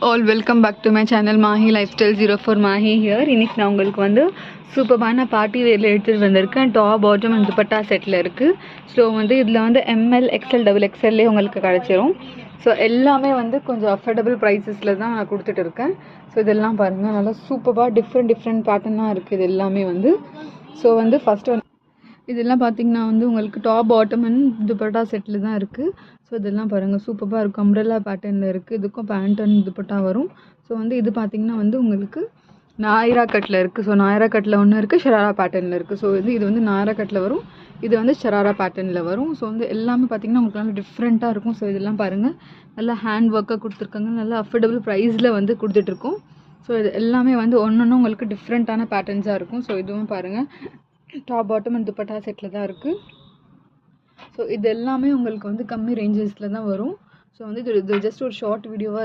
all, welcome back to my channel Mahi Lifestyle 04 Mahi here. இன்னைக்கு நான் உங்களுக்கு வந்து சூப்பரான பார்ட்டி வேர்ல எடுத்துட்டு வந்திருக்கேன். டாப் பாட்டம் அண்ட் துப்பட்டா செட்ல இருக்கு. ஸோ வந்து இதில் வந்து ML XL XXL உங்களுக்கு கிடைச்சிரும். ஸோ எல்லாமே வந்து கொஞ்சம் அஃபோர்டபுள் ப்ரைஸஸில் தான் நான் கொடுத்துட்டு இருக்கேன். ஸோ இதெல்லாம் பாருங்கள், நல்லா சூப்பராக டிஃப்ரெண்ட் பேட்டர்னாக இருக்குது இது எல்லாமே வந்து. ஸோ வந்து ஃபஸ்ட்டு வந்து இதெல்லாம் பார்த்திங்கன்னா வந்து உங்களுக்கு top bottom and dupatta settle தான் இருக்குது. ஸோ இதெல்லாம் பாருங்கள், சூப்பராக இருக்கும். அம்ப்ரெல்லா பேட்டர்னில் இருக்குது. இதுக்கும் பேண்ட் அண்ட் துப்பட்டா வரும். ஸோ வந்து இது பார்த்திங்கன்னா வந்து உங்களுக்கு நாயரா கட்டில் இருக்குது. ஸோ நாயரா கட்டில் ஒன்று இருக்குது, ஷராரா பேட்டர்னில் இருக்குது. ஸோ இது வந்து நாயரா கட்டில் வரும், இது வந்து ஷராரா பேட்டர்னில் வரும். ஸோ வந்து எல்லாமே பார்த்திங்கன்னா உங்களுக்கு நல்லா டிஃப்ரெண்ட்டாக இருக்கும். ஸோ இதெல்லாம் பாருங்கள், நல்லா ஹேண்ட் ஒர்க்காக கொடுத்துருக்காங்க, நல்லா அஃபோர்டபுள் ப்ரைஸில் வந்து கொடுத்துட்ருக்கோம். ஸோ இது எல்லாமே வந்து ஒன்று உங்களுக்கு டிஃப்ரெண்ட்டான பேட்டர்ன்ஸாக இருக்கும். ஸோ இதுவும் பாருங்கள், top bottom and dupatta settle தான் இருக்குது. ஸோ இது எல்லாமே உங்களுக்கு வந்து கம்மி ரேஞ்சஸில் தான் வரும். ஸோ வந்து இது ஜஸ்ட் ஒரு ஷார்ட் வீடியோவாக